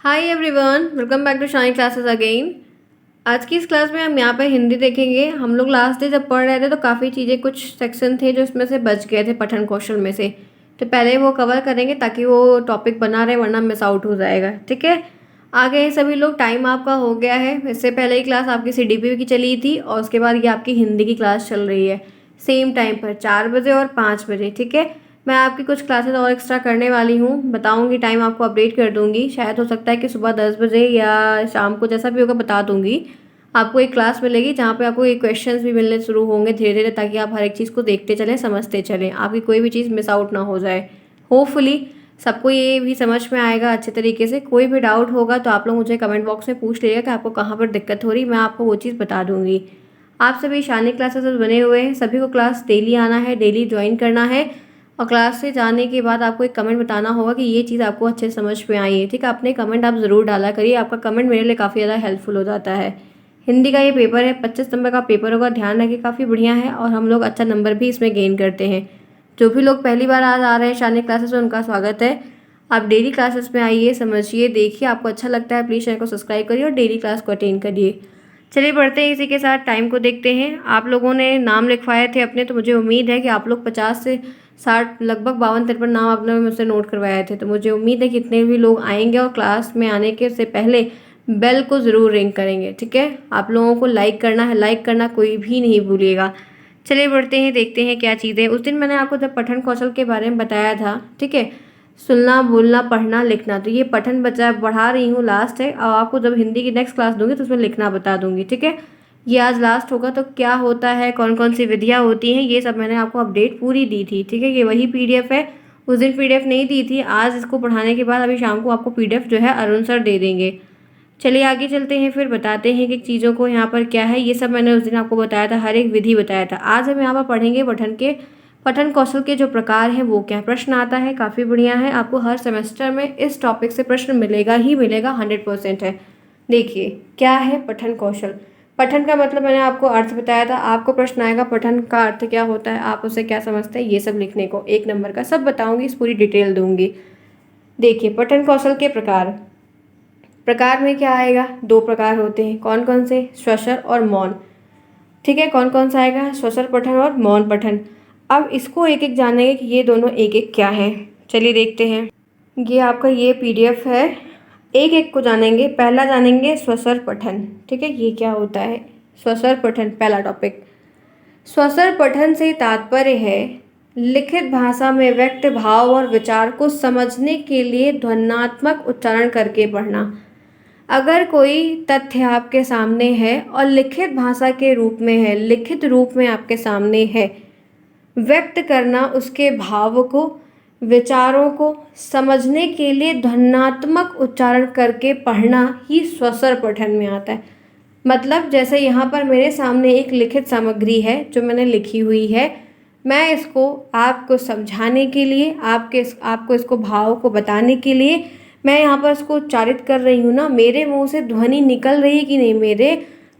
Hi everyone, welcome back to Shine classes again. आज की इस क्लास में हम यहाँ पे हिंदी देखेंगे। हम लोग लास्ट डे जब पढ़ रहे थे तो काफ़ी चीज़ें, कुछ सेक्शन थे जो इसमें से बच गए थे पठन कौशल में से। तो पहले वो कवर करेंगे ताकि वो टॉपिक बना रहे, वरना मिस आउट हो जाएगा। ठीक है, आगे सभी लोग, टाइम आपका हो गया है। इससे पहले ही क्लास आपकी CDP की चली थी और उसके बाद ये आपकी हिंदी की क्लास चल रही है सेम टाइम पर 4 बजे और 5 बजे। ठीक है, मैं आपकी कुछ क्लासेस और एक्स्ट्रा करने वाली हूँ, बताऊँगी, टाइम आपको अपडेट कर दूँगी। शायद हो सकता है कि सुबह 10 बजे या शाम को, जैसा भी होगा बता दूँगी। आपको एक क्लास मिलेगी जहाँ पे आपको ये क्वेश्चंस भी मिलने शुरू होंगे धीरे धीरे, ताकि आप हर एक चीज़ को देखते चलें, समझते चलें, आपकी कोई भी चीज़ मिस आउट ना हो जाए। होपफुली सबको ये भी समझ में आएगा अच्छे तरीके से। कोई भी डाउट होगा तो आप लोग मुझे कमेंट बॉक्स में पूछ लीजिएगा कि आपको कहाँ पर दिक्कत हो रही, मैं आपको वो चीज़ बता दूँगी। आप सभी शानी क्लासेस बने हुए हैं, सभी को क्लास डेली आना है, डेली ज्वाइन करना है। और क्लास से जाने के बाद आपको एक कमेंट बताना होगा कि ये चीज़ आपको अच्छे से समझ में आई है। ठीक है, अपने कमेंट आप ज़रूर डाला करिए, आपका कमेंट मेरे लिए काफ़ी ज़्यादा हेल्पफुल हो जाता है। हिंदी का ये पेपर है, 25 नंबर का पेपर होगा, ध्यान रखिए, काफ़ी बढ़िया है और हम लोग अच्छा नंबर भी इसमें गेन करते हैं। जो भी लोग पहली बार आज आ रहे हैं शानी क्लासेस में, उनका स्वागत है। आप डेली क्लासेस में आइए, समझिए, देखिए, आपको अच्छा लगता है प्लीज़ चैनल को सब्सक्राइब करिए और डेली क्लास को अटेंड करिए। चलिए बढ़ते हैं, इसी के साथ टाइम को देखते हैं। आप लोगों ने नाम लिखवाए थे अपने, तो मुझे उम्मीद है कि आप लोग 50 से 60, लगभग 52-53 नाम आपने मुझसे नोट करवाए थे। तो मुझे उम्मीद है कि इतने भी लोग आएंगे और क्लास में आने के से पहले बेल को ज़रूर रिंग करेंगे। ठीक है, आप लोगों को लाइक करना है, लाइक करना कोई भी नहीं भूलिएगा। चलिए बढ़ते हैं, देखते हैं क्या चीज़ें। उस दिन मैंने आपको जब पठन कौशल के बारे में बताया था, ठीक है, सुनना, बोलना, पढ़ना, लिखना, तो ये पठन बचा बढ़ा रही हूँ, लास्ट है। और आपको जब हिंदी की नेक्स्ट क्लास दूंगी तो उसमें लिखना बता दूंगी। ठीक है, ये आज लास्ट होगा। तो क्या होता है, कौन कौन सी विधियाँ होती हैं, ये सब मैंने आपको अपडेट पूरी दी थी। ठीक है, ये वही PDF है, उस दिन PDF नहीं दी थी। आज इसको पढ़ाने के बाद अभी शाम को आपको PDF जो है अरुण सर दे देंगे। चलिए आगे चलते हैं, फिर बताते हैं कि चीज़ों को यहाँ पर क्या है। ये सब मैंने उस दिन आपको बताया था, हर एक विधि बताया था। आज हम यहाँ पर पढ़ेंगे पठन कौशल के जो प्रकार हैं वो क्या। प्रश्न आता है, काफ़ी बढ़िया है, आपको हर सेमेस्टर में इस टॉपिक से प्रश्न मिलेगा ही मिलेगा, 100% है। देखिए क्या है पठन कौशल। पठन का मतलब मैंने आपको अर्थ बताया था। आपको प्रश्न आएगा पठन का अर्थ क्या होता है, आप उसे क्या समझते हैं, ये सब लिखने को 1 नंबर का सब बताऊंगी, इस पूरी डिटेल दूंगी। देखिए पठन कौशल के प्रकार। प्रकार में क्या आएगा, 2 प्रकार होते हैं। कौन कौन से, स्वसर और मौन। ठीक है, कौन कौन सा आएगा, स्वसर पठन और मौन पठन। अब इसको एक एक जानेंगे कि ये दोनों एक एक क्या है। चलिए देखते हैं, ये आपका ये PDF है, एक एक को जानेंगे। पहला जानेंगे स्वसर पठन। ठीक है, ये क्या होता है स्वसर पठन, पहला टॉपिक। स्वसर पठन से तात्पर्य है लिखित भाषा में व्यक्त भाव और विचार को समझने के लिए ध्वन्यात्मक उच्चारण करके पढ़ना। अगर कोई तथ्य आपके सामने है और लिखित भाषा के रूप में है, लिखित रूप में आपके सामने है, व्यक्त करना उसके भाव को, विचारों को समझने के लिए ध्वन्यात्मक उच्चारण करके पढ़ना ही स्वसर पठन में आता है। मतलब जैसे यहाँ पर मेरे सामने एक लिखित सामग्री है जो मैंने लिखी हुई है, मैं इसको आपको समझाने के लिए, आपको इसको भाव को बताने के लिए मैं यहाँ पर इसको उच्चारित कर रही हूँ ना, मेरे मुंह से ध्वनि निकल रही है कि नहीं, मेरे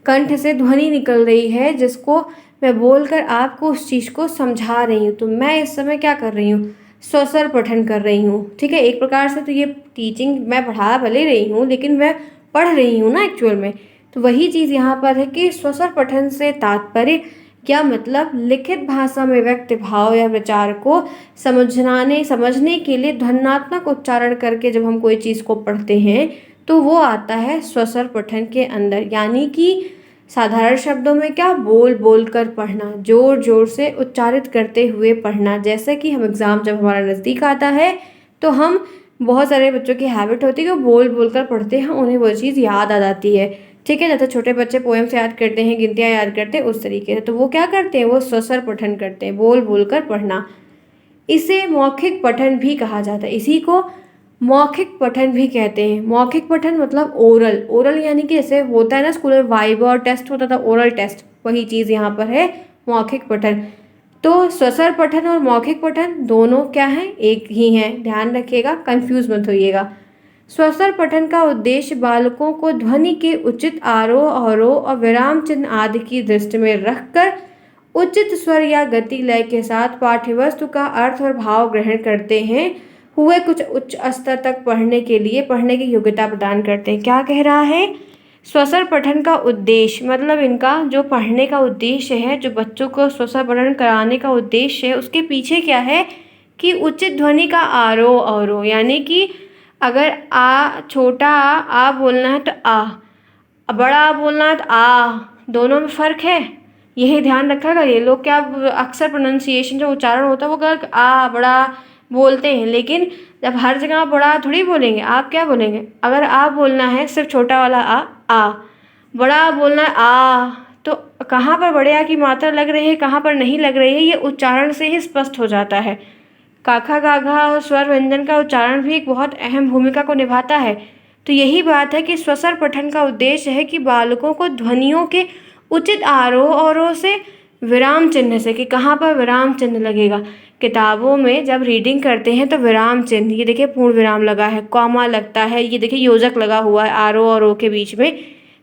कंठ से ध्वनि निकल रही है, जिसको मैं बोलकर आपको उस चीज़ को समझा रही हूँ। तो मैं इस समय क्या कर रही हूँ, स्वसर पठन कर रही हूँ। ठीक है, एक प्रकार से तो ये टीचिंग, मैं पढ़ा भले रही हूँ लेकिन मैं पढ़ रही हूँ ना एक्चुअल में। तो वही चीज़ यहाँ पर है कि स्वसर पठन से तात्पर्य क्या, मतलब लिखित भाषा में व्यक्त भाव या विचार को समझने के लिए ध्वन्यात्मक उच्चारण करके जब हम कोई चीज़ को पढ़ते हैं तो वो आता है स्वसर पठन के अंदर। यानी कि साधारण शब्दों में क्या, बोल बोल कर पढ़ना, जोर जोर से उच्चारित करते हुए पढ़ना। जैसे कि हम एग्ज़ाम जब हमारा नज़दीक आता है तो हम, बहुत सारे बच्चों की हैबिट होती है कि वो बोल बोल कर पढ़ते हैं, उन्हें वो चीज़ याद आ जाती है। ठीक है, जैसे छोटे बच्चे पोएम्स याद करते हैं, गिनतियाँ याद करते हैं, उस तरीके से तो वो क्या करते हैं, वो स्वसर पठन करते हैं, बोल बोल कर पढ़ना। इसे मौखिक पठन भी कहा जाता है, इसी को मौखिक पठन भी कहते हैं। मौखिक पठन मतलब ओरल, ओरल यानी कि जैसे होता है ना स्कूल में वाइवा और टेस्ट होता था, ओरल टेस्ट, वही चीज़ यहाँ पर है मौखिक पठन। तो स्वसर पठन और मौखिक पठन दोनों क्या हैं, एक ही हैं, ध्यान रखिएगा, कंफ्यूज मत होइएगा। स्वसर पठन का उद्देश्य बालकों को ध्वनि के उचित आरोह अवरोह और विराम चिन्ह आदि की दृष्टि में रखकर उचित स्वर या गति लय के साथ पाठ्यवस्तु का अर्थ और भाव ग्रहण करते हैं हुए कुछ उच्च स्तर तक पढ़ने की योग्यता प्रदान करते हैं। क्या कह रहा है? स्वसर पठन का उद्देश्य, मतलब इनका जो पढ़ने का उद्देश्य है, जो बच्चों को स्वसर पठन कराने का उद्देश्य है, उसके पीछे क्या है कि उचित ध्वनि का आरोह अवरोह, यानी कि अगर छोटा आ बोलना है तो आ, बड़ा आ बोलना है तो आ, दोनों में फ़र्क है। यही ध्यान रखा करिए। लोग क्या अक्सर प्रोनाउंसिएशन जो उच्चारण होता है वो गलत आ बड़ा बोलते हैं, लेकिन जब हर जगह आप बड़ा थोड़ी बोलेंगे, आप क्या बोलेंगे? अगर आ बोलना है सिर्फ छोटा वाला आ, बड़ा आ बोलना है आ, तो कहाँ पर बड़े आ की मात्रा लग रही है, कहाँ पर नहीं लग रही है, ये उच्चारण से ही स्पष्ट हो जाता है। काखा गाघा और स्वर व्यंजन का उच्चारण भी एक बहुत अहम भूमिका को निभाता है। तो यही बात है कि स्वसर पठन का उद्देश्य है कि बालकों को ध्वनियों के उचित आरोह अवरोह से, विराम चिन्ह से, कि कहाँ पर विराम चिन्ह लगेगा। किताबों में जब रीडिंग करते हैं तो विराम चिन्ह, ये देखिए पूर्ण विराम लगा है, कॉमा लगता है, ये देखिए योजक लगा हुआ है आरोह अवरोह के बीच में,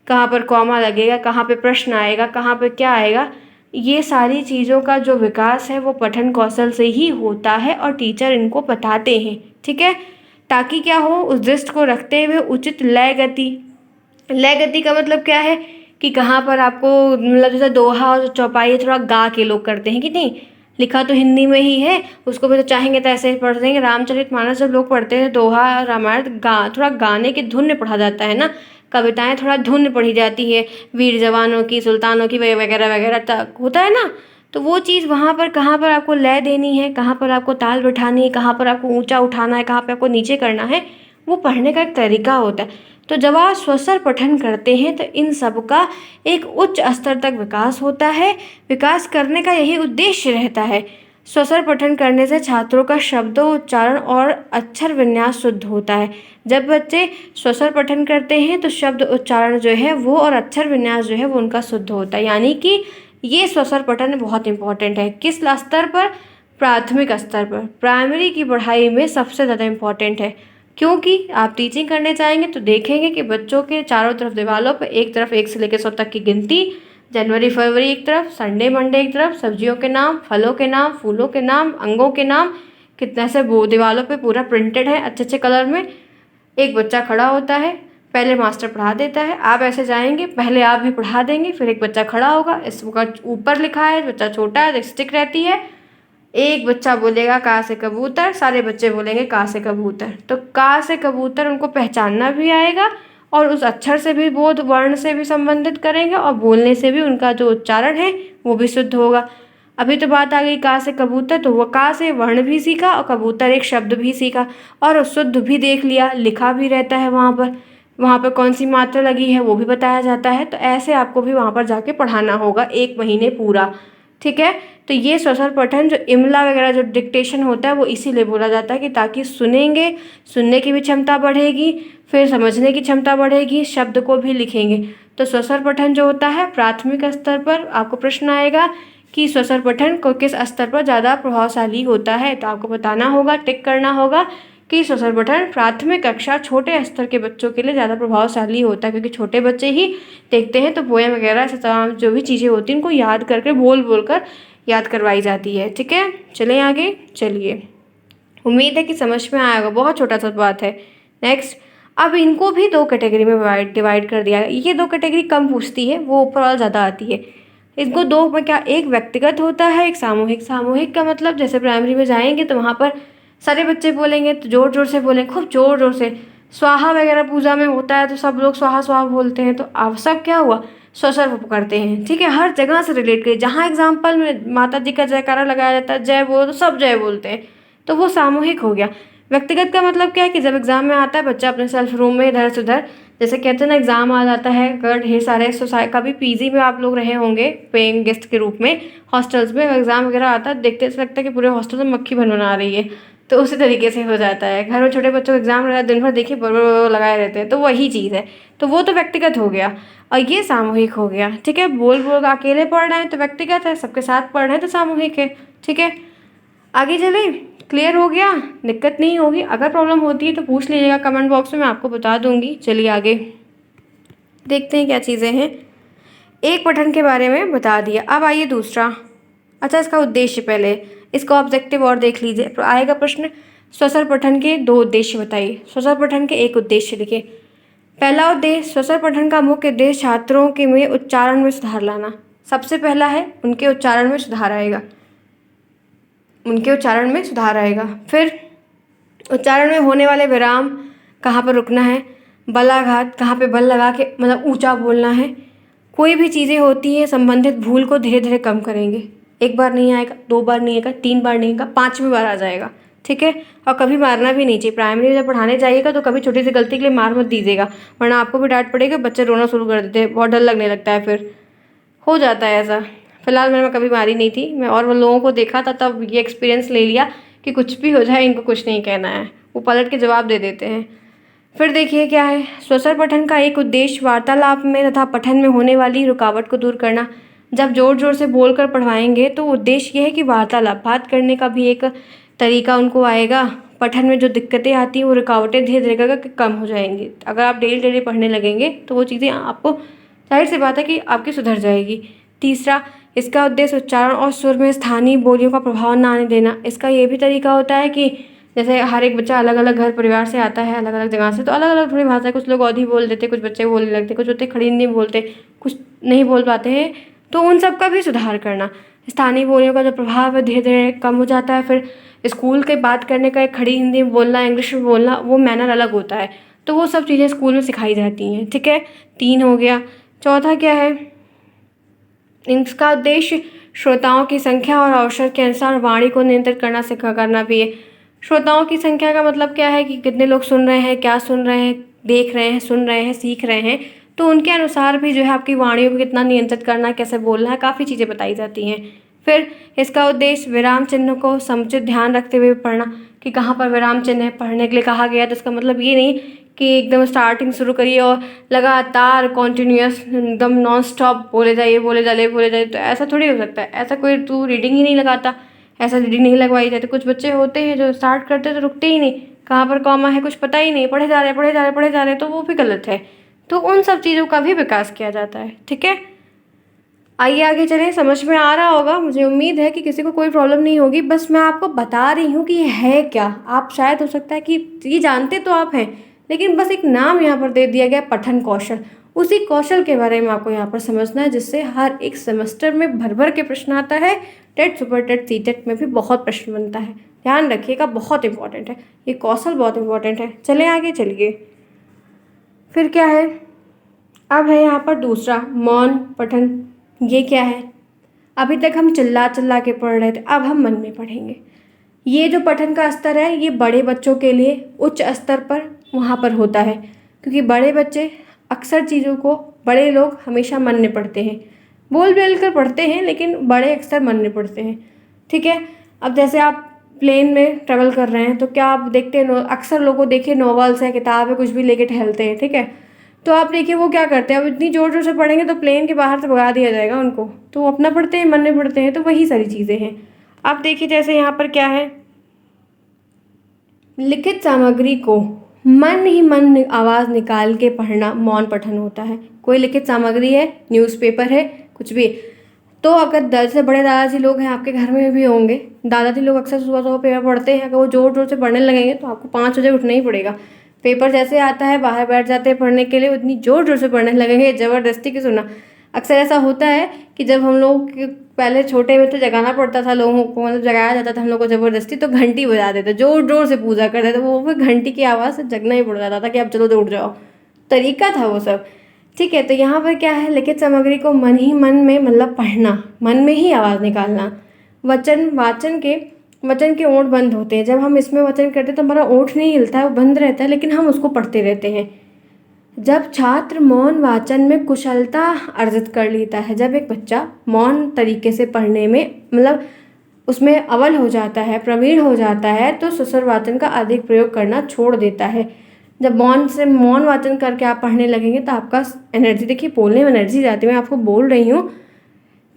कहाँ पर कॉमा लगेगा, कहाँ पे प्रश्न आएगा, कहाँ पर क्या आएगा। ये सारी चीज़ों का जो विकास है वो पठन कौशल से ही होता है और टीचर इनको बताते हैं, ठीक है, ताकि क्या हो, उस दृष्टि को रखते हुए उचित लय गति। लय गति का मतलब क्या है कि कहाँ पर आपको, मतलब जैसे दोहा और चौपाई थोड़ा गा के लोग करते हैं कि नहीं, लिखा तो हिंदी में ही है, उसको भी तो चाहेंगे तो ऐसे ही पढ़ देंगे। रामचरितमानस जब लोग पढ़ते हैं, दोहा रामायण थोड़ा गाने की धुन में पढ़ा जाता है ना, कविताएं थोड़ा धुन में पढ़ी जाती है, वीर जवानों की, सुल्तानों की वगैरह वगैरह तक होता है ना। तो वो चीज़ वहाँ पर कहाँ पर आपको लय देनी है, कहाँ पर आपको ताल बिठानी है, कहाँ पर आपको ऊंचा उठाना है, कहाँ पर आपको नीचे करना है, वो पढ़ने का एक तरीका होता है। तो जब आप स्वसर पठन करते हैं तो इन सब का एक उच्च स्तर तक विकास होता है। विकास करने का यही उद्देश्य रहता है। स्वसर पठन करने से छात्रों का शब्दोच्चारण और अक्षर विन्यास शुद्ध होता है। जब बच्चे स्वसर पठन करते हैं तो शब्द उच्चारण जो है वो और अक्षर विन्यास जो है वो उनका शुद्ध होता है। यानी कि ये स्वसर पठन बहुत इंपॉर्टेंट है। किस स्तर पर? प्राथमिक स्तर पर, प्राइमरी की पढ़ाई में सबसे ज़्यादा इम्पॉर्टेंट है। क्योंकि आप टीचिंग करने जाएंगे तो देखेंगे कि बच्चों के चारों तरफ दीवारों पर एक तरफ 1 से लेकर 100 तक की गिनती, जनवरी फरवरी एक तरफ, संडे मंडे एक तरफ, सब्जियों के नाम, फलों के नाम, फूलों के नाम, अंगों के नाम, कितने से वो दीवारों पे पूरा प्रिंटेड है अच्छे अच्छे कलर में। एक बच्चा खड़ा होता है, पहले मास्टर पढ़ा देता है, आप ऐसे जाएंगे, पहले आप भी पढ़ा देंगे, फिर एक बच्चा खड़ा होगा, इसका ऊपर लिखा है, बच्चा छोटा है, स्टिक रहती है, एक बच्चा बोलेगा का से कबूतर, सारे बच्चे बोलेंगे का से कबूतर। तो का से कबूतर उनको पहचानना भी आएगा और उस अक्षर से भी, बोध वर्ण से भी संबंधित करेंगे और बोलने से भी उनका जो उच्चारण है वो भी शुद्ध होगा। अभी तो बात आ गई का से कबूतर, तो वो का से वर्ण भी सीखा और कबूतर एक शब्द भी सीखा और शुद्ध भी देख लिया, लिखा भी रहता है वहाँ पर कौन सी मात्रा लगी है वो भी बताया जाता है। तो ऐसे आपको भी वहाँ पर जाके पढ़ाना होगा 1 महीने पूरा, ठीक है। तो ये स्वसर पठन जो इमला वगैरह जो डिक्टेशन होता है वो इसीलिए बोला जाता है कि ताकि सुनेंगे, सुनने की भी क्षमता बढ़ेगी, फिर समझने की क्षमता बढ़ेगी, शब्द को भी लिखेंगे। तो स्वसर पठन जो होता है प्राथमिक स्तर पर, आपको प्रश्न आएगा कि स्वसर पठन को किस स्तर पर ज़्यादा प्रभावशाली होता है, तो आपको बताना होगा, टिक करना होगा कि स्वसर पठन प्राथमिक कक्षा छोटे स्तर के बच्चों के लिए ज़्यादा प्रभावशाली होता है, क्योंकि छोटे बच्चे ही देखते हैं तो पोएम वगैरह ऐसे तमाम जो भी चीज़ें होती हैं उनको याद करके बोल बोल कर याद करवाई जाती है, ठीक है। चलें आगे, चलिए, उम्मीद है कि समझ में आएगा, बहुत छोटा सा बात है। नेक्स्ट, अब इनको भी 2 कैटेगरी में डिवाइड कर दिया है। ये 2 कैटेगरी कम पूछती है, वो ऊपर और ज़्यादा आती है। इसको 2 में क्या, एक व्यक्तिगत होता है, एक सामूहिक। सामूहिक का मतलब जैसे प्राइमरी में जाएंगे तो वहाँ पर सारे बच्चे बोलेंगे तो ज़ोर ज़ोर से बोलें, खूब ज़ोर ज़ोर से। स्वाहा वगैरह पूजा में होता है तो सब लोग स्वाहा स्वाहा बोलते हैं, तो आप सब क्या हुआ, स्वसर करते हैं, ठीक है। हर जगह से रिलेट करिए, जहाँ एग्जाम्पल में माता जी का जयकारा लगाया जाता है, जय बोलो तो सब जय बोलते हैं, तो वो सामूहिक हो गया। व्यक्तिगत का मतलब क्या है कि जब एग्जाम में आता है बच्चा अपने सेल्फ रूम में इधर से उधर, जैसे कहते हैं ना एग्जाम आ जाता है, अगर ढेर सारे सोसाइटी, कभी पीजी में आप लोग रहे होंगे पेइंग गेस्ट के रूप में, हॉस्टल्स में एग्जाम वगैरह आता है, देखते ऐसा लगता है कि पूरे हॉस्टल में मक्खी भन बना रही है, तो उसी तरीके से हो जाता है। घर में छोटे बच्चों को एग्जाम रहता है, दिन भर देखिए बड़ लगाए रहते हैं, तो वही चीज़ है। तो वो तो व्यक्तिगत हो गया और ये सामूहिक हो गया, ठीक है। बोल बोल अकेले पढ़ रहे हैं तो व्यक्तिगत है, सबके साथ पढ़ रहे हैं तो सामूहिक है, ठीक है। आगे चले, क्लियर हो गया, दिक्कत नहीं होगी। अगर प्रॉब्लम होती है तो पूछ लीजिएगा कमेंट बॉक्स में, मैं आपको बता दूंगी। चलिए आगे देखते हैं क्या चीज़ें हैं। एक पठन के बारे में बता दिया, अब आइए दूसरा। अच्छा, इसका उद्देश्य पहले, इसका ऑब्जेक्टिव और देख लीजिए, तो आएगा प्रश्न, स्वसर पठन के 2 उद्देश्य बताइए। स्वसर पठन के 1 उद्देश्य लिखिए। पहला उद्देश्य, स्वसर पठन का मुख्य उद्देश्य छात्रों के में उच्चारण में सुधार लाना। सबसे पहला है उनके उच्चारण में सुधार आएगा, उनके उच्चारण में सुधार आएगा। फिर उच्चारण में होने वाले विराम, कहाँ पर रुकना है, बलाघात, कहाँ पे बल लगा के मतलब ऊंचा बोलना है। कोई भी चीज़ें होती हैं संबंधित भूल को धीरे धीरे कम करेंगे। 1 बार नहीं आएगा, 2 बार नहीं आएगा, 3 बार नहीं आएगा, 5वीं बार आ जाएगा। ठीक है। और कभी मारना भी नहीं चाहिए। प्राइमरी जब पढ़ाने जाइएगा तो कभी छोटी सी गलती के लिए मार मत दीजिएगा, वरना आपको भी डांट पड़ेगा, बच्चे रोना शुरू कर देते हैं, बहुत डर लगने लगता है, फिर हो जाता है ऐसा। फिलहाल मैं कभी मारी नहीं थी, मैं और वो लोगों को देखा था तब ये एक्सपीरियंस ले लिया कि कुछ भी हो जाए इनको कुछ नहीं कहना है, वो पलट के जवाब दे देते हैं। फिर देखिए क्या है, स्वसर पठन का एक उद्देश्य वार्तालाप में तथा पठन में होने वाली रुकावट को दूर करना। जब जोर जोर से बोलकर पढ़वाएंगे तो उद्देश्य यह है कि वार्तालाप, बात करने का भी एक तरीका उनको आएगा। पठन में जो दिक्कतें आती हैं वो रुकावटें धीरे धीरे करके कम हो जाएंगी। अगर आप डेली डेली पढ़ने लगेंगे तो वो चीज़ें आपको, जाहिर सी बात है कि आपकी सुधर जाएगी। तीसरा, इसका उद्देश्य उच्चारण और सुर में स्थानीय बोलियों का प्रभाव न आने देना। इसका ये भी तरीका होता है कि जैसे हर एक बच्चा अलग अलग घर परिवार से आता है, अलग अलग जगह से, तो अलग अलग थोड़ी भाषा, कुछ लोग औधी बोल देते, कुछ बच्चे बोलने लगते, कुछ बच्चे खड़ी हिंदी बोलते, कुछ नहीं बोल पाते हैं, तो उन सब का भी सुधार करना। स्थानीय बोलियों का जो प्रभाव है धीरे धीरे कम हो जाता है। फिर स्कूल के बात करने का, एक खड़ी हिंदी में बोलना, इंग्लिश में बोलना, वो मैनर अलग होता है, तो वो सब चीज़ें स्कूल में सिखाई जाती हैं। ठीक है, 3 हो गया। चौथा क्या है, इसका उद्देश्य श्रोताओं की संख्या और अवसर के अनुसार वाणी को नियंत्रित करना भी है। श्रोताओं की संख्या का मतलब क्या है कि कितने लोग सुन रहे हैं, क्या सुन रहे हैं, देख रहे हैं, सुन रहे हैं, सीख रहे हैं, तो उनके अनुसार भी जो है आपकी वाणियों को कितना नियंत्रित करना है, कैसे बोलना है, काफ़ी चीज़ें बताई जाती हैं। फिर इसका उद्देश्य विराम चिन्ह को समुचित ध्यान रखते हुए पढ़ना, कि कहाँ पर विराम चिन्ह है, पढ़ने के लिए कहा गया। तो इसका मतलब ये नहीं कि एकदम स्टार्टिंग शुरू करिए और लगातार कॉन्टिन्यूअस एकदम नॉन स्टॉप बोले जाइए, बोले जाइए, बोले जाइए, तो ऐसा थोड़ी हो सकता है। ऐसा कोई तू रीडिंग ही नहीं लगाता, ऐसा रीडिंग नहीं लगवाई जाती। कुछ बच्चे होते हैं जो स्टार्ट करते तो रुकते ही नहीं, कहाँ पर कॉमा है कुछ पता ही नहीं, पढ़े जा रहे पढ़े जा रहे पढ़े जा रहे, तो वो भी गलत है। तो उन सब चीज़ों का भी विकास किया जाता है। ठीक है, आइए आगे चलें। समझ में आ रहा होगा, मुझे उम्मीद है कि किसी को कोई प्रॉब्लम नहीं होगी। बस मैं आपको बता रही हूँ कि ये है क्या। आप शायद, हो सकता है कि ये जानते तो आप हैं, लेकिन बस एक नाम यहाँ पर दे दिया गया, पठन कौशल। उसी कौशल के बारे में आपको यहाँ पर समझना है, जिससे हर एक सेमेस्टर में भर भर के प्रश्न आता है। टेट, सुपर टेट, सीटेट में भी बहुत प्रश्न बनता है। ध्यान रखिएगा, बहुत इंपॉर्टेंट है ये कौशल, बहुत इंपॉर्टेंट है। चलें आगे चलिए। फिर क्या है, अब है यहाँ पर दूसरा, मौन पठन। ये क्या है, अभी तक हम चिल्ला चिल्ला के पढ़ रहे थे, अब हम मन में पढ़ेंगे। ये जो पठन का स्तर है, ये बड़े बच्चों के लिए उच्च स्तर पर वहाँ पर होता है, क्योंकि बड़े बच्चे अक्सर चीज़ों को, बड़े लोग हमेशा मन में पढ़ते हैं, बोल बोल कर पढ़ते हैं, लेकिन बड़े अक्सर मन में पढ़ते हैं। ठीक है, अब जैसे आप प्लेन में ट्रेवल कर रहे हैं तो क्या आप देखते हैं, अक्सर लोगों को देखिए नॉवेल्स है, किताब है, कुछ भी लेके टहलते हैं। ठीक है, तो आप देखिए वो क्या करते हैं, अब इतनी ज़ोर ज़ोर से पढ़ेंगे तो प्लेन के बाहर से भगा दिया जाएगा उनको, तो वो अपना पढ़ते हैं, मन में पढ़ते हैं। तो वही सारी चीज़ें हैं। आप देखिए जैसे यहाँ पर क्या है, लिखित सामग्री को मन ही मन आवाज़ निकाल के पढ़ना मौन पठन होता है। कोई लिखित सामग्री है, न्यूज़पेपर है, कुछ भी, तो अगर दर्ज से बड़े दादाजी लोग हैं, आपके घर में भी होंगे दादाजी लोग, अक्सर सुबह सुबह पेपर पढ़ते हैं। अगर वो जोर जोर से पढ़ने लगेंगे तो आपको 5 बजे उठना ही पड़ेगा। पेपर जैसे आता है, बाहर बैठ जाते हैं पढ़ने के लिए, उतनी जोर जोर से पढ़ने लगेंगे, ज़बरदस्ती की सुना। अक्सर ऐसा होता है कि जब हम लोग पहले छोटे में तो जगाना पड़ता था लोगों को, मतलब जगाया जाता था हम लोग को ज़बरदस्ती, तो घंटी बजा देते, जोर जोर से पूजा करते थे, वो फिर घंटी की आवाज़ से जगना ही पड़ जाता था कि अब चलो तो उठ जाओ, तरीका था वो सब। ठीक है, तो यहाँ पर क्या है, लिखित सामग्री को मन ही मन में मतलब पढ़ना, मन में ही आवाज़ निकालना। वचन के ओंठ बंद होते हैं। जब हम इसमें वचन करते हैं तो हमारा ओंठ नहीं हिलता है, वो बंद रहता है, लेकिन हम उसको पढ़ते रहते हैं। जब छात्र मौन वाचन में कुशलता अर्जित कर लेता है, जब एक बच्चा मौन तरीके से पढ़ने में मतलब उसमें अव्वल हो जाता है, प्रवीण हो जाता है, तो सुसर वाचन का अधिक प्रयोग करना छोड़ देता है। जब मौन वाचन करके आप पढ़ने लगेंगे तो आपका एनर्जी, देखिए बोलने में एनर्जी जाती है, मैं आपको बोल रही हूँ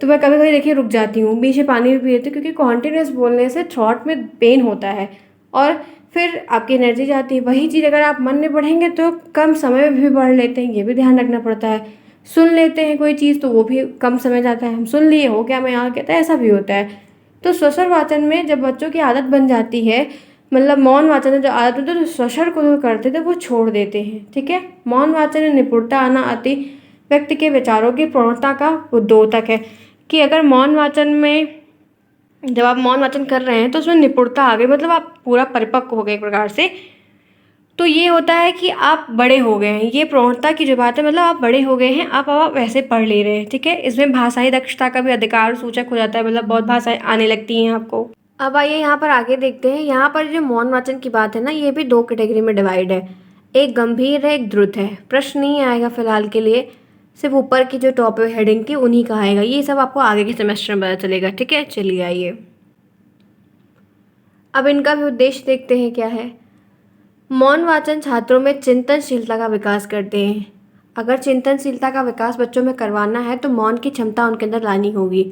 तो मैं कभी कभी देखिए रुक जाती हूँ, बीच में पानी भी पी लेती हूँ, क्योंकि कॉन्टिन्यूस बोलने से थ्रॉट में पेन होता है और फिर आपकी एनर्जी जाती है। वही चीज़ अगर आप मन में पढ़ेंगे तो कम समय में भी पढ़ लेते हैं, ये भी ध्यान रखना पड़ता है। सुन लेते हैं कोई चीज़ तो वो भी कम समय जाता है, हम सुन लिए, हो क्या, मैं यहाँ कहता है, ऐसा भी होता है। तो स्वसर वाचन में जब बच्चों की आदत बन जाती है मतलब मौन वाचन में जो आदत होती है तो स्वशर को जो करते थे वो छोड़ देते हैं। ठीक है, मौन वाचन में निपुणता आना अति व्यक्ति के विचारों की पूर्णता का उद्योतक है कि अगर मौन वाचन में जब आप मौन वाचन कर रहे हैं तो उसमें निपुणता आ गई, मतलब आप पूरा परिपक्व हो गए एक प्रकार से। तो ये होता है कि आप बड़े हो गए हैं, ये प्रौढ़ता की जो बात है, मतलब आप बड़े हो गए हैं, आप वैसे पढ़ ले रहे हैं। ठीक है, इसमें भाषाई दक्षता का भी अधिकार सूचक हो जाता है, मतलब बहुत भाषाएं आने लगती हैं आपको। अब आइए यहाँ पर आगे देखते हैं। यहाँ पर जो मौन वाचन की बात है ना, ये भी दो कैटेगरी में डिवाइड है, एक गंभीर है, एक द्रुत है। प्रश्न नहीं आएगा फिलहाल के लिए, सिर्फ ऊपर की जो टॉप हेडिंग की उन्हीं का आएगा, ये सब आपको आगे के सेमेस्टर में पता चलेगा। ठीक है, चलिए आइए अब इनका भी उद्देश्य देखते हैं क्या है। मौन वाचन छात्रों में चिंतनशीलता का विकास करते हैं। अगर चिंतनशीलता का विकास बच्चों में करवाना है तो मौन की क्षमता उनके अंदर लानी होगी,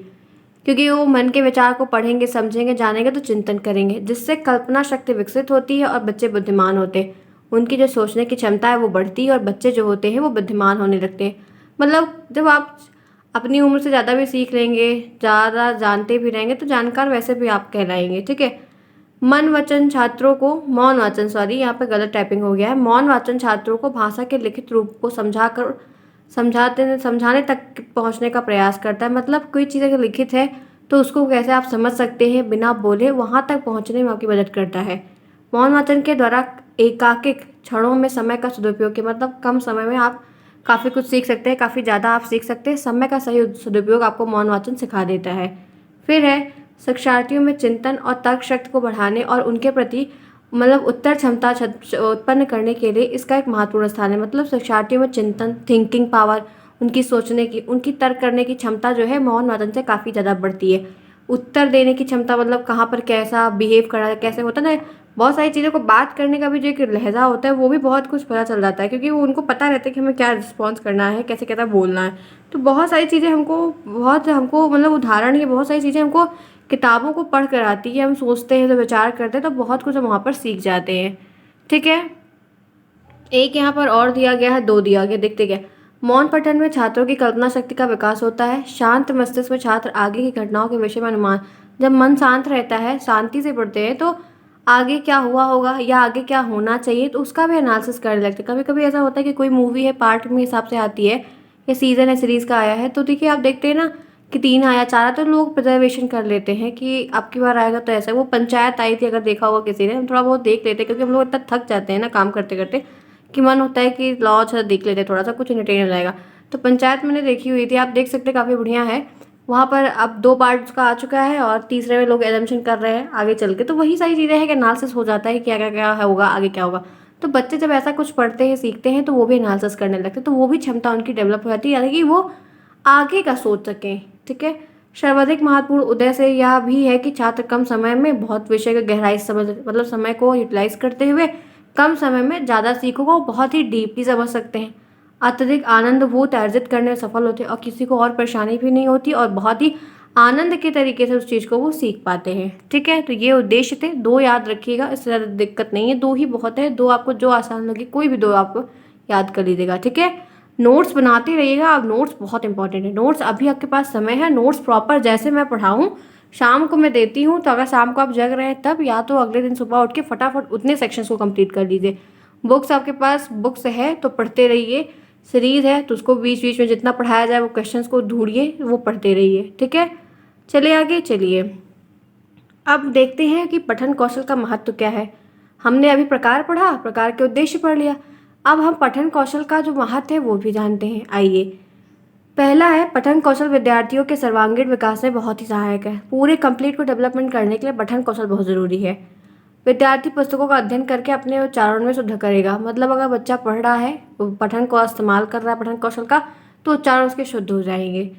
क्योंकि वो मन के विचार को पढ़ेंगे, समझेंगे, जानेंगे तो चिंतन करेंगे, जिससे कल्पना शक्ति विकसित होती है और बच्चे बुद्धिमान होते हैं। उनकी जो सोचने की क्षमता है वो बढ़ती है और बच्चे जो होते हैं वो बुद्धिमान होने लगते हैं। मतलब जब आप अपनी उम्र से ज़्यादा भी सीख लेंगे, ज़्यादा जानते भी रहेंगे तो जानकार वैसे भी आप कहलाएंगे। ठीक है, मन वचन छात्रों को मौन वाचन, सॉरी यहाँ पे गलत टाइपिंग हो गया है। मौन वाचन छात्रों को भाषा के लिखित रूप को समझाने तक पहुँचने का प्रयास करता है। मतलब कोई चीज़ अगर लिखित है तो उसको कैसे आप समझ सकते हैं बिना बोले, वहाँ तक पहुँचने में आपकी मदद करता है। मौन वाचन के द्वारा एकाकिक क्षणों में समय का सदुपयोग के, मतलब कम समय में आप काफ़ी कुछ सीख सकते हैं, काफ़ी ज़्यादा आप सीख सकते हैं। समय का सही सदुपयोग आपको मौन वाचन सिखा देता है। फिर है शिक्षार्थियों में चिंतन और तर्क शक्ति को बढ़ाने और उनके प्रति मतलब उत्तर क्षमता उत्पन्न करने के लिए इसका एक महत्वपूर्ण स्थान है। मतलब शिक्षार्थियों में चिंतन, थिंकिंग पावर, उनकी सोचने की, उनकी तर्क करने की क्षमता जो है मौन वाचन से काफ़ी ज़्यादा बढ़ती है। उत्तर देने की क्षमता, मतलब कहाँ पर कैसा बिहेव करना है, कैसे होता है ना, बहुत सारी चीज़ों को बात करने का भी जो एक लहजा होता है वो भी बहुत कुछ पता चल जाता है, क्योंकि वो उनको पता रहता है कि हमें क्या रिस्पॉन्स करना है, कैसे कैसा बोलना है। तो बहुत सारी चीज़ें हमको मतलब उदाहरण, ये बहुत सारी चीज़ें हमको किताबों को पढ़ कर आती है। हम सोचते हैं तो विचार करते हैं तो बहुत कुछ हम वहाँ पर सीख जाते हैं। ठीक है, एक यहाँ पर और दिया गया है, दो दिया गया, देखते क्या। मौन पठन में छात्रों की कल्पना शक्ति का विकास होता है। शांत मस्तिष्क में छात्र आगे की घटनाओं के विषय में अनुमान, जब मन शांत रहता है, शांति से पढ़ते हैं तो आगे क्या हुआ होगा या आगे क्या होना चाहिए तो उसका भी एनालिसिस करने लगते हैं। कभी कभी ऐसा होता है कि कोई मूवी है पार्ट में हिसाब से आती है या सीजन है सीरीज का आया है, तो देखिए आप देखते हैं ना कि 3 आया 4 आया तो लोग प्रिजर्वेशन कर लेते हैं कि अब की बार आएगा तो ऐसा। वो पंचायत आई थी, अगर देखा होगा किसी ने, हम थोड़ा बहुत देख लेते हैं क्योंकि हम लोग इतना थक जाते हैं ना काम करते करते कि मन होता है कि लॉ अच्छा देख लेते हैं, थोड़ा सा कुछ एंटरटेन हो जाएगा। तो पंचायत मैंने देखी हुई थी, आप देख सकते हैं, काफ़ी बढ़िया है। वहाँ पर अब 2 पार्ट्स का आ चुका है और तीसरे में लोग एजम्पशन कर रहे हैं आगे चल के। तो वही सारी चीज़ें हैं कि एनालिसिस हो जाता है कि क्या क्या क्या होगा, आगे क्या होगा। तो बच्चे जब ऐसा कुछ पढ़ते हैं, सीखते हैं तो वो भी एनालिसिस करने लगते हैं, तो वो भी क्षमता उनकी डेवलप हो जाती है, यानी कि वो आगे का सोच सकें। ठीक है, सर्वाधिक महत्वपूर्ण उद्देश्य यह भी है कि छात्र कम समय में बहुत विषय की गहराई से समझ, मतलब समय को यूटिलाइज करते हुए कम समय में ज़्यादा सीखोगे और बहुत ही डीपली समझ सकते हैं। अत्यधिक आनंदभूत अर्जित करने में सफल होते हैं और किसी को और परेशानी भी नहीं होती और बहुत ही आनंद के तरीके से उस चीज़ को वो सीख पाते हैं। ठीक है, तो ये उद्देश्य थे, 2 याद रखिएगा, इससे ज़्यादा दिक्कत नहीं है, 2 ही बहुत है। 2 आपको जो आसान लगे, कोई भी 2 आपको याद कर लीजिएगा। ठीक है, नोट्स बनाते रहिएगा। अब नोट्स बहुत इंपॉर्टेंट है, नोट्स अभी आपके पास समय है, नोट्स प्रॉपर जैसे मैं पढ़ाऊँ शाम को मैं देती हूँ, तो अगर शाम को आप जग रहे हैं तब या तो अगले दिन सुबह उठ के फटाफट उतने सेक्शंस को कंप्लीट कर लीजिए। बुक्स आपके पास बुक्स है तो पढ़ते रहिए, सीरीज़ है तो उसको बीच बीच में जितना पढ़ाया जाए वो क्वेश्चंस को ढूंढिए, वो पढ़ते रहिए। ठीक है, चलिए आगे चलिए। अब देखते हैं कि पठन कौशल का महत्व क्या है। हमने अभी प्रकार पढ़ा, प्रकार के उद्देश्य पढ़ लिया, अब हम पठन कौशल का जो महत्व है वो भी जानते हैं। आइए, पहला है पठन कौशल विद्यार्थियों के सर्वांगीण विकास में बहुत ही सहायक है। पूरे कंप्लीट को डेवलपमेंट करने के लिए पठन कौशल बहुत ज़रूरी है। विद्यार्थी पुस्तकों का अध्ययन करके अपने उच्चारण में शुद्ध करेगा। मतलब अगर बच्चा पढ़ रहा है, पठन को इस्तेमाल कर रहा है पठन कौशल का, तो उच्चारण उसके शुद्ध हो जाएंगे।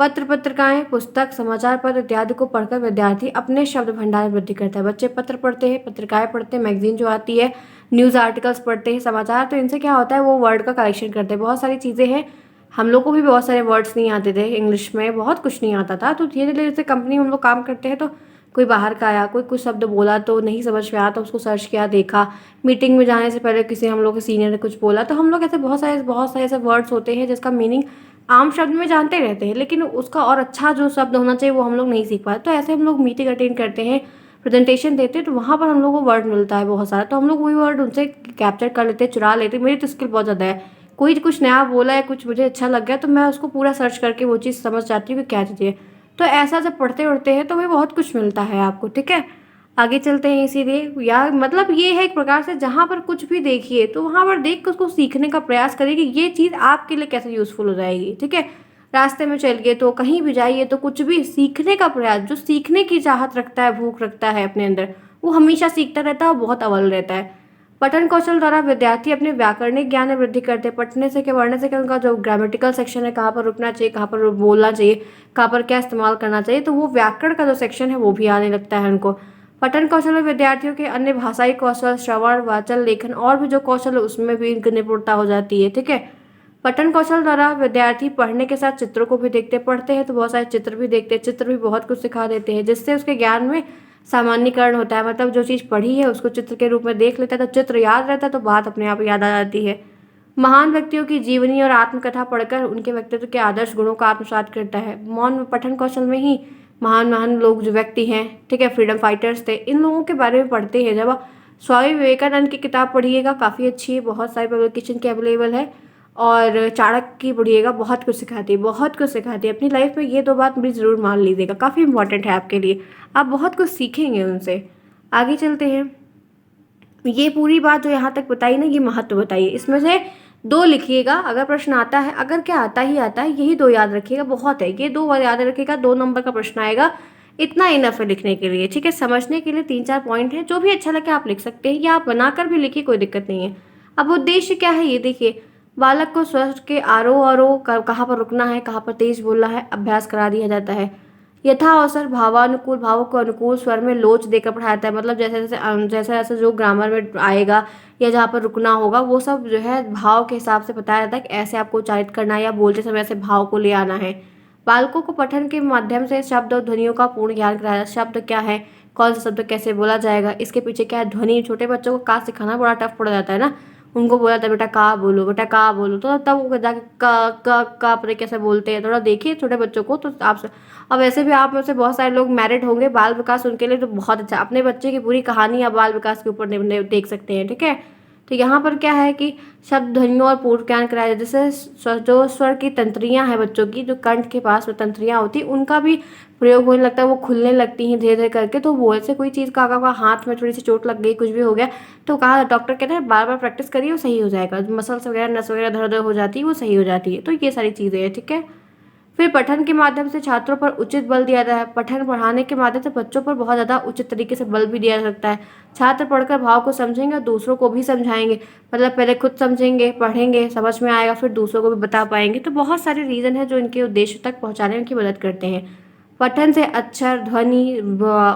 पत्र पत्रिकाएं, पुस्तक, समाचार पत्र इत्यादि को पढ़कर विद्यार्थी अपने शब्द भंडार में वृद्धि करता है। बच्चे पत्र पढ़ते हैं, पत्रिकाएं पढ़ते हैं, मैगजीन जो आती है, न्यूज़ आर्टिकल्स पढ़ते हैं, समाचार, तो इनसे क्या होता है वो वर्ड का कलेक्शन करते हैं। बहुत सारी चीज़ें हैं, हम लोग को भी बहुत सारे वर्ड्स नहीं आते थे, इंग्लिश में बहुत कुछ नहीं आता था, तो धीरे धीरे जैसे कंपनी में हम लोग काम करते हैं तो कोई बाहर का आया, कोई कुछ शब्द बोला तो नहीं समझ में आया तो उसको सर्च किया, देखा। मीटिंग में जाने से पहले किसी हम लोग के सीनियर ने कुछ बोला, तो हम लोग ऐसे बहुत सारे ऐसे वर्ड्स होते हैं जिसका मीनिंग आम शब्द में जानते रहते हैं, लेकिन उसका और अच्छा जो शब्द होना चाहिए वो हम लोग नहीं सीख पाते। तो ऐसे हम लोग मीटिंग अटेंड करते हैं, प्रेजेंटेशन देते हैं तो वहाँ पर हम लोग को वर्ड मिलता है बहुत सारा, तो हम लोग वही वर्ड उनसे कैप्चर कर लेते हैं, चुरा लेते हैं। मेरी तो स्किल बहुत ज़्यादा है, कोई कुछ नया बोला है, कुछ मुझे अच्छा लग गया तो मैं उसको पूरा सर्च करके वो चीज़ समझ जाती हूँ कि क्या चीज़ है। तो ऐसा जब पढ़ते उढ़ते हैं तो हमें बहुत कुछ मिलता है आपको, ठीक है। आगे चलते हैं। इसीलिए या मतलब ये है एक प्रकार से, जहाँ पर कुछ भी देखिए तो वहाँ पर देख कर उसको सीखने का प्रयास करिए कि ये चीज़ आपके लिए कैसे यूज़फुल हो जाएगी, ठीक है। रास्ते में चल गए तो कहीं भी जाइए तो कुछ भी सीखने का प्रयास, जो सीखने की चाहत रखता है, भूख रखता है अपने अंदर, वो हमेशा सीखता रहता है और बहुत अव्वल रहता है। पठन कौशल द्वारा विद्यार्थी अपने व्याकरणिक ज्ञान में वृद्धि करते हैं। पढ़ने से क्या, पढ़ने से क्या, उनका जो ग्रामेटिकल सेक्शन है, कहाँ पर रुकना चाहिए, कहाँ पर बोलना चाहिए, कहाँ पर क्या इस्तेमाल करना चाहिए, तो वो व्याकरण का जो सेक्शन है वो भी आने लगता है उनको। पठन कौशल में विद्यार्थियों के अन्य भाषाई कौशल, श्रवण, वाचन, लेखन और भी जो कौशल है उसमें भी इनकी निपुणता हो जाती है, ठीक है। पठन कौशल द्वारा विद्यार्थी पढ़ने के साथ चित्रों को भी देखते, पढ़ते हैं तो बहुत सारे चित्र भी देखते हैं, चित्र भी बहुत कुछ सिखा देते हैं, जिससे उसके ज्ञान में सामान्यकरण होता है। मतलब जो चीज़ पढ़ी है उसको चित्र के रूप में देख लेता है तो चित्र याद रहता है, तो बात अपने आप याद आ जाती है। महान व्यक्तियों की जीवनी और आत्मकथा पढ़कर उनके व्यक्तित्व के आदर्श गुणों का आत्मसात करता है। मौन पठन कौशल में ही महान महान लोग जो व्यक्ति हैं, ठीक है, फ्रीडम फाइटर्स थे, इन लोगों के बारे में पढ़ते हैं। जब आप स्वामी विवेकानंद की किताब पढ़िएगा, काफ़ी अच्छी है, बहुत सारी पब्लिकेशन की अवेलेबल है। और चाणक्य की पढ़िएगा, बहुत कुछ सिखाती है, बहुत कुछ सिखाती है। अपनी लाइफ में ये दो बात मेरी ज़रूर मान लीजिएगा, काफ़ी इंपॉर्टेंट है आपके लिए, आप बहुत कुछ सीखेंगे उनसे। आगे चलते हैं। ये पूरी बात जो यहाँ तक बताई ना, ये महत्व बताइए, इसमें से दो लिखिएगा अगर प्रश्न आता है, अगर क्या आता ही आता है, यही दो याद रखिएगा, बहुत है, ये दो याद रखिएगा, 2 नंबर का प्रश्न आएगा, इतना इनफ है लिखने के लिए, ठीक है। समझने के लिए 3-4 पॉइंट है, जो भी अच्छा लगे आप लिख सकते हैं, या आप बनाकर भी लिखिए, कोई दिक्कत नहीं है। अब उद्देश्य क्या है ये देखिए, बालक को स्वर के आरोह अवरोह, कहाँ पर रुकना है, कहाँ पर तेज बोलना है, अभ्यास करा दिया जाता है। यथा अवसर भावानुकूल, भावों को अनुकूल स्वर में लोच देकर पढ़ाता है। मतलब जैसे जैसे जैसे जैसे जो ग्रामर में आएगा या जहाँ पर रुकना होगा वो सब जो है भाव के हिसाब से बताया जाता है कि ऐसे आपको उच्चारित करना है या बोलते समय ऐसे भाव को ले आना है। बालकों को पठन के माध्यम से शब्द और ध्वनियों का पूर्ण ज्ञान कराया जाता है। शब्द क्या है, कौन सा शब्द कैसे बोला जाएगा, इसके पीछे क्या है, ध्वनि। छोटे बच्चों को का सिखाना बड़ा टफ पड़ जाता है ना, उनको बोला था बेटा का बोलो, बेटा का बोलो, तो तब वो जाके का पता कैसे बोलते हैं, थोड़ा देखिए छोटे बच्चों को तो आप। अब वैसे भी आप में से बहुत सारे लोग मैरिड होंगे, बाल विकास उनके लिए तो बहुत अच्छा, अपने बच्चे की पूरी कहानी आप बाल विकास के ऊपर देख सकते हैं, ठीक है। तो यहाँ पर क्या है कि शब्द ध्वनियों और पूर्व ज्ञान कराया जाए। जैसे जो स्वर की तंत्रियाँ हैं बच्चों की, जो कंठ के पास में तंत्रियाँ होती हैं, उनका भी प्रयोग होने लगता है, वो खुलने लगती हैं धीरे धीरे करके। तो वो ऐसे कोई चीज़ का अगर हाथ में थोड़ी सी चोट लग गई, कुछ भी हो गया, तो कहा डॉक्टर कहते हैं बार बार प्रैक्टिस करिए, वो सही हो जाएगा। मसल्स वगैरह, नस वगैरह दर्द हो जाती है, वो सही हो जाती है। तो ये सारी चीज़ें हैं, ठीक है। फिर पठन के माध्यम से छात्रों पर उचित बल दिया जाता है। पठन पढ़ाने के माध्यम से बच्चों पर बहुत ज़्यादा उचित तरीके से बल भी दिया जा सकता है। छात्र पढ़कर भाव को समझेंगे और दूसरों को भी समझाएंगे। मतलब पहले खुद समझेंगे, पढ़ेंगे, समझ में आएगा, फिर दूसरों को भी बता पाएंगे। तो बहुत सारे रीज़न है जो इनके उद्देश्य तक पहुँचाने में की मदद करते हैं। पठन से अक्षर, ध्वनि,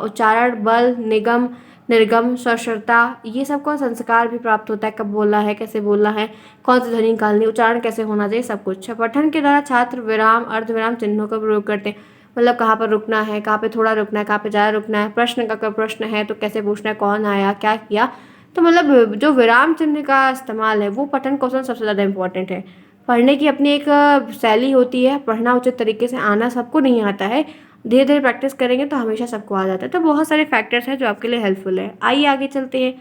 उच्चारण, बल, निगम, निर्गम, साक्षरता, ये सब का संस्कार भी प्राप्त होता है। कब बोलना है, कैसे बोलना है, कौन सी ध्वनि निकालनी, उच्चारण कैसे होना चाहिए, सब कुछ। पठन के द्वारा छात्र विराम, अर्धविराम चिन्हों का प्रयोग करते हैं। मतलब कहाँ पर रुकना है, कहाँ पे थोड़ा रुकना है, कहाँ पे ज़्यादा रुकना है, प्रश्न का कब प्रश्न है तो कैसे पूछना है, कौन आया, क्या किया। तो मतलब जो विराम चिन्ह का इस्तेमाल है वो पठन कौशल सबसे ज़्यादा इंपॉर्टेंट है। पढ़ने की अपनी एक शैली होती है, पढ़ना उचित तरीके से आना सबको नहीं आता है, धीरे धीरे प्रैक्टिस करेंगे तो हमेशा सबको आ जाता है। तो बहुत सारे फैक्टर्स हैं जो आपके लिए हेल्पफुल है। आइए आगे चलते हैं।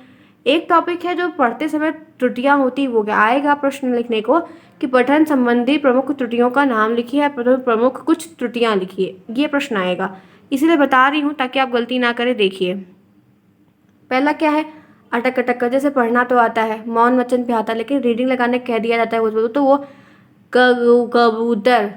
एक टॉपिक है जो पढ़ते समय त्रुटियां होती, वो क्या आएगा प्रश्न लिखने को कि पठन संबंधी प्रमुख त्रुटियों का नाम लिखिए या प्रमुख कुछ त्रुटियां लिखिए, ये प्रश्न आएगा। इसीलिए बता रही हूँ ताकि आप गलती ना करें। देखिए पहला क्या है, अटक अटक कर, जैसे पढ़ना तो आता है, मौन वचन पे आता है, लेकिन रीडिंग लगाने कह दिया जाता है उसको, तो वो कबूतर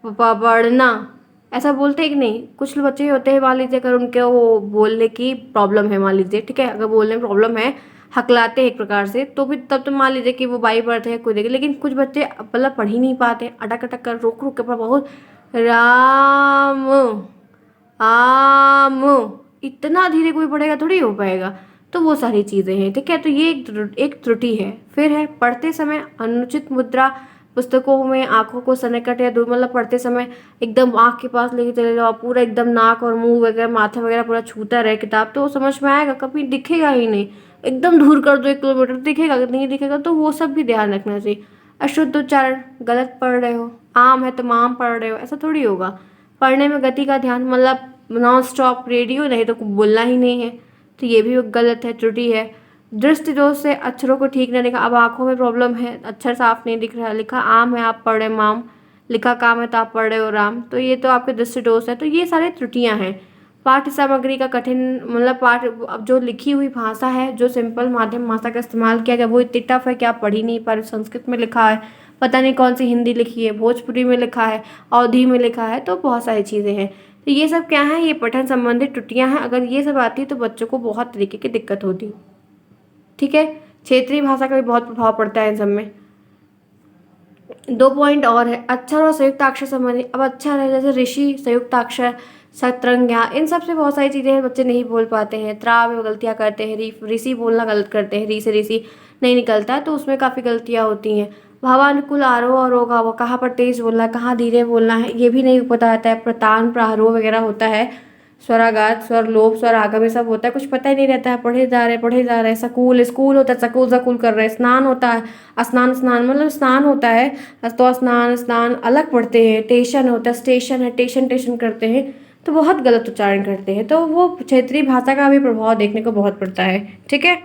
पढ़ना ऐसा बोलते हैं कि नहीं। कुछ बच्चे होते हैं, मान लीजिए अगर उनके वो बोलने की प्रॉब्लम है, मान लीजिए, ठीक है, अगर बोलने में प्रॉब्लम है, हकलाते हैं एक प्रकार से, तो भी तब तो मान लीजिए कि वो बाई पढ़ते हैं कोई देखे। लेकिन कुछ बच्चे मतलब पढ़ ही नहीं पाते, अटक अटक कर, रुक रुक कर बहुत, राम आम, इतना धीरे कोई पढ़ेगा थोड़ी हो पाएगा। तो वो सारी चीज़ें हैं, ठीक है। तो ये एक त्रुटि है। फिर है पढ़ते समय अनुचित मुद्रा, पुस्तकों में आंखों को सन्निकट या दूर, मतलब पढ़ते समय एकदम आंख के पास लेके चले जाओ, पूरा एकदम नाक और मुंह वगैरह, माथा वगैरह पूरा छूता रहे किताब, तो वो समझ में आएगा, कभी दिखेगा ही नहीं। एकदम दूर कर दो 1 किलोमीटर, दिखेगा नहीं दिखेगा। तो वो सब भी ध्यान रखना चाहिए। अशुद्ध उच्चारण, गलत पढ़ रहे हो, आम है तो माम पढ़ रहे हो, ऐसा थोड़ी होगा। पढ़ने में गति का ध्यान, मतलब नॉन स्टॉप रेडियो, नहीं तो बोलना ही नहीं है, तो ये भी गलत है, त्रुटि है। दृष्टि दोष से अक्षरों को ठीक नहीं लिखा, अब आंखों में प्रॉब्लम है, अक्षर साफ नहीं दिख रहा, लिखा आम है आप पढ़ रहे माम, लिखा काम है तो आप पढ़ रहे हो राम, तो ये तो आपके दृष्टि दोष है। तो ये सारी त्रुटियां हैं। पाठ्य सामग्री का कठिन मतलब पाठ, अब जो लिखी हुई भाषा है, जो सिंपल माध्यम भाषा का इस्तेमाल किया गया वो इतनी टफ है कि आप पढ़ ही नहीं पा रहे। संस्कृत में लिखा है, पता नहीं कौन सी हिंदी लिखी है, भोजपुरी में लिखा है, अवधी में लिखा है, तो बहुत सारी चीज़ें हैं। तो ये सब क्या है, ये पठन संबंधित त्रुटियां हैं। अगर ये सब आती है तो बच्चों को बहुत तरीके की दिक्कत होती। ठीक है, क्षेत्रीय भाषा का भी बहुत प्रभाव पड़ता है इन सब में। 2 पॉइंट और है, अक्षर और संयुक्ताक्षर संबंधी। अब अक्षर है जैसे ऋषि, संयुक्ताक्षर, शतरंगिया, इन सब से बहुत सारी चीज़ें हैं, बच्चे नहीं बोल पाते हैं। त्रा में गलतियाँ करते हैं, ऋषि बोलना गलत करते हैं, री से ऋषि नहीं निकलता है, तो उसमें काफ़ी गलतियाँ होती हैं। भावानुकूल आरोह और अवरोह, वो कहाँ पर तेज बोलना है, कहाँ धीरे बोलना है, ये भी नहीं पता रहता है। प्रतान, प्रारोह वगैरह होता है, स्वराघात, स्वर लोप, स्वर आगम, ये सब होता है, कुछ पता ही नहीं रहता है, पढ़े जा रहे हैं। सकूल, स्कूल होता है, सकूल सकूल कर रहे हैं। स्नान होता है, स्नान स्नान मतलब स्नान होता है, तो स्नान स्नान अलग पढ़ते हैं। टेशन होता है, स्टेशन है, टेशन टेशन करते हैं, तो बहुत गलत उच्चारण करते हैं। तो वो क्षेत्रीय भाषा का भी प्रभाव देखने को बहुत पड़ता है। ठीक है,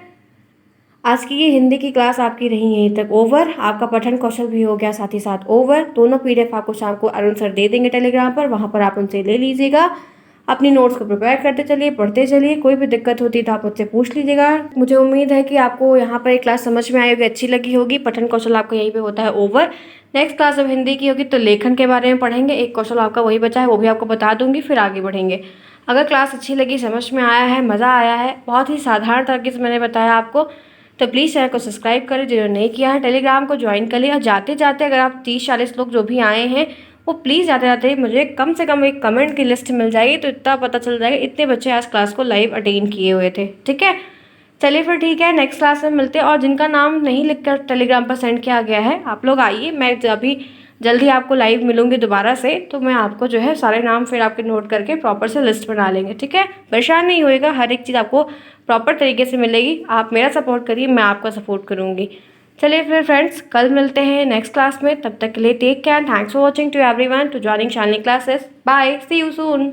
आज की ये हिंदी की क्लास आपकी रही यहीं तक ओवर। आपका पठन कौशल भी हो गया साथ ही साथ ओवर। दोनों पीडीएफ आपको शाम को अरुण सर दे देंगे टेलीग्राम पर, वहाँ पर आप उनसे ले लीजिएगा। अपनी नोट्स को प्रिपेयर करते चलिए, पढ़ते चलिए। कोई भी दिक्कत होती है तो आप मुझसे पूछ लीजिएगा। मुझे उम्मीद है कि आपको यहाँ पर एक क्लास समझ में आई होगी, अच्छी लगी होगी। पठन कौशल आपका यहीं पे होता है ओवर। नेक्स्ट क्लास जब हिंदी की होगी तो लेखन के बारे में पढ़ेंगे। एक कौशल आपका वही बचा है, वो भी आपको बता दूंगी, फिर आगे बढ़ेंगे। अगर क्लास अच्छी लगी, समझ में आया है, मज़ा आया है, बहुत ही साधारण तरीके से मैंने बताया आपको, तो प्लीज़ चैनल को सब्सक्राइब करें। जिन्होंने नहीं किया है टेलीग्राम को ज्वाइन कर लिया। और जाते जाते अगर आप 30-40 लोग जो भी आए हैं, वो प्लीज़ जाते जाते मुझे कम से कम एक कमेंट की लिस्ट मिल जाएगी, तो इतना पता चल जाएगा इतने बच्चे आज क्लास को लाइव अटेंड किए हुए थे। ठीक है, चलिए फिर ठीक है, नेक्स्ट क्लास में मिलते हैं। और जिनका नाम नहीं लिखकर टेलीग्राम पर सेंड किया गया है, आप लोग आइए, मैं अभी जल्दी आपको लाइव मिलूंगी दोबारा से, तो मैं आपको जो है सारे नाम फिर आपके नोट करके प्रॉपर से लिस्ट बना लेंगे। ठीक है, परेशान नहीं होएगा, हर एक चीज़ आपको प्रॉपर तरीके से मिलेगी। आप मेरा सपोर्ट करिए, मैं आपका सपोर्ट करूँगी। चलिए फिर फ्रेंड्स, कल मिलते हैं नेक्स्ट क्लास में। तब तक के लिए take care, thanks for watching to everyone to joining Shalini classes. Bye, see you soon.